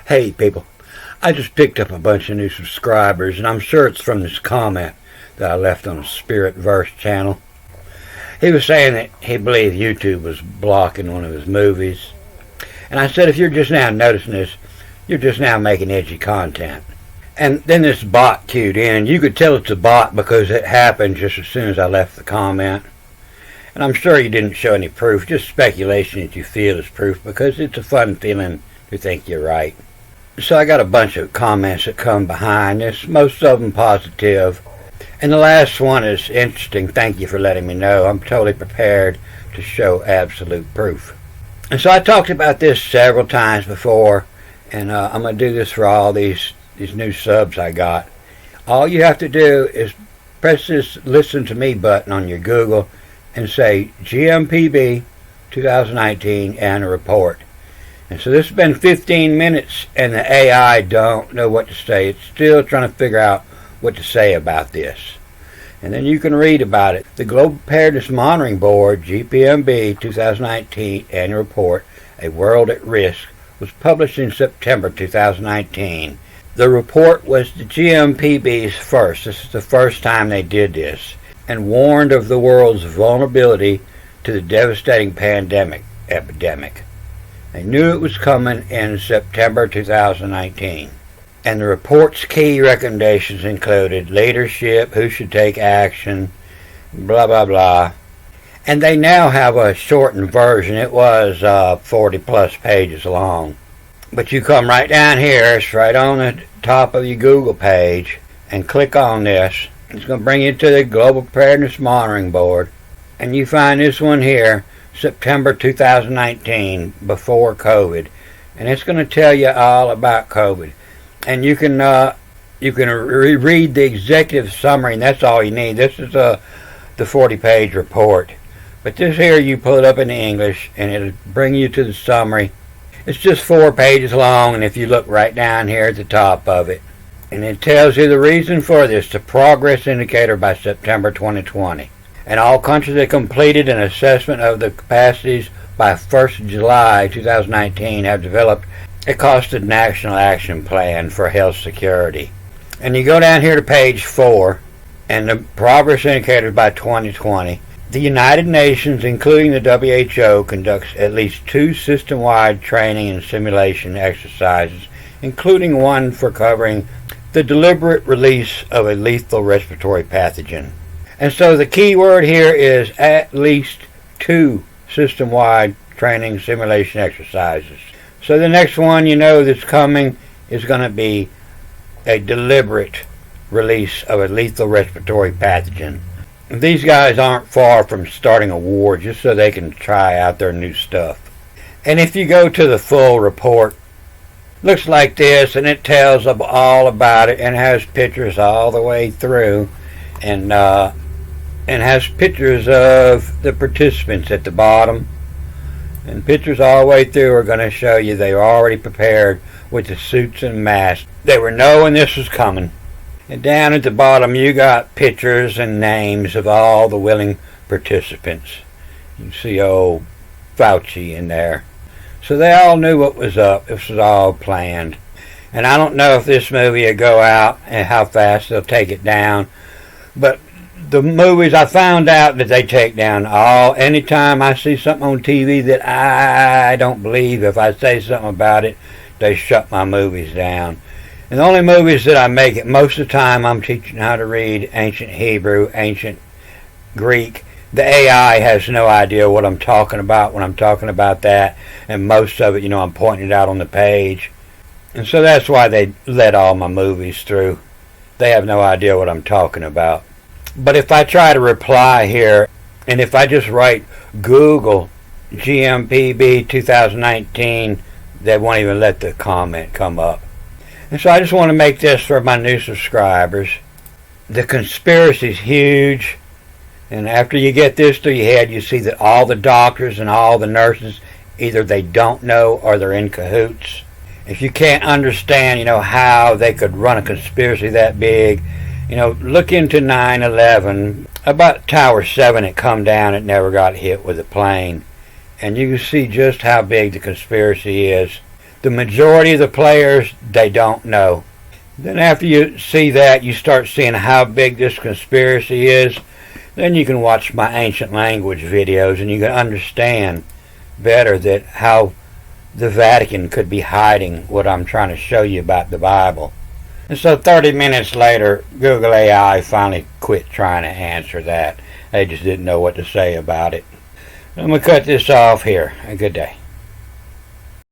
Hey people, I just picked up a bunch of new subscribers, and I'm sure it's from this comment that I left on the Spirit Verse channel. He was saying that he believed YouTube was blocking one of his movies. And I said, if you're just now noticing this, you're just now making edgy content. And then this bot queued in, and you could tell it's a bot because it happened just as soon as I left the comment. And I'm sure you didn't show any proof, just speculation that you feel is proof, because it's a fun feeling to think you're right. So I got a bunch of comments that come behind this, most of them positive. And the last one is interesting. Thank you for letting me know. I'm totally prepared to show absolute proof. And so I talked about this several times before, and I'm going to do this for all these new subs I got. All you have to do is press this Listen to Me button on your Google and say GMPB 2019 and a report. And so this has been 15 minutes, and the AI don't know what to say. It's still trying to figure out what to say about this. And then you can read about it. The Global Preparedness Monitoring Board, GPMB 2019 Annual Report, A World at Risk, was published in September 2019. The report was the GMPB's first. This is the first time they did this, and warned of the world's vulnerability to the devastating epidemic. They knew it was coming in September 2019. And the report's key recommendations included leadership, who should take action, blah, blah, blah. And they now have a shortened version. It was 40 plus pages long. But you come right down here, it's right on the top of your Google page, and click on this. It's going to bring you to the Global Preparedness Monitoring Board. And you find this one here, September 2019, before COVID, and it's going to tell you all about COVID. And you can read the executive summary, and that's all you need. This is the 40-page report, but this here you pull it up in English, and it'll bring you to the summary. It's just 4 pages long, and if you look right down here at the top of it, and it tells you the reason for this, the progress indicator by September 2020. And all countries that completed an assessment of the capacities by 1st July 2019 have developed a costed national action plan for health security. And you go down here to page 4, and the progress indicators by 2020. The United Nations, including the WHO, conducts at least 2 system-wide training and simulation exercises, including one for covering the deliberate release of a lethal respiratory pathogen. And so the key word here is at least 2 system-wide training simulation exercises. So the next one that's coming is going to be a deliberate release of a lethal respiratory pathogen. And these guys aren't far from starting a war just so they can try out their new stuff. And if you go to the full report, looks like this, and it tells all about it, and has pictures all the way through, and has pictures of the participants at the bottom, and pictures all the way through are going to show you they were already prepared with the suits and masks. They were knowing this was coming. And down at the bottom you got pictures and names of all the willing participants. You can see old Fauci in there. So they all knew what was up. This was all planned. And I don't know if this movie will go out and how fast they'll take it down, but the movies, I found out that they take down anytime I see something on TV that I don't believe, if I say something about it, they shut my movies down. And the only movies that I make it, most of the time I'm teaching how to read ancient Hebrew, ancient Greek. The AI has no idea what I'm talking about when I'm talking about that, and most of it, I'm pointing it out on the page. And so that's why they let all my movies through. They have no idea what I'm talking about. But if I try to reply here, and if I just write Google GMPB 2019, they won't even let the comment come up. And so I just want to make this for my new subscribers. The conspiracy is huge, and after you get this through your head, you see that all the doctors and all the nurses, either they don't know or they're in cahoots. If you can't understand, how they could run a conspiracy that big, look into 9/11. About Tower 7, it come down, it never got hit with a plane. And you can see just how big the conspiracy is. The majority of the players, they don't know. Then after you see that, you start seeing how big this conspiracy is. Then you can watch my ancient language videos and you can understand better that how the Vatican could be hiding what I'm trying to show you about the Bible. And so 30 minutes later, Google AI finally quit trying to answer that. They just didn't know what to say about it. I'm going to cut this off here. A good day.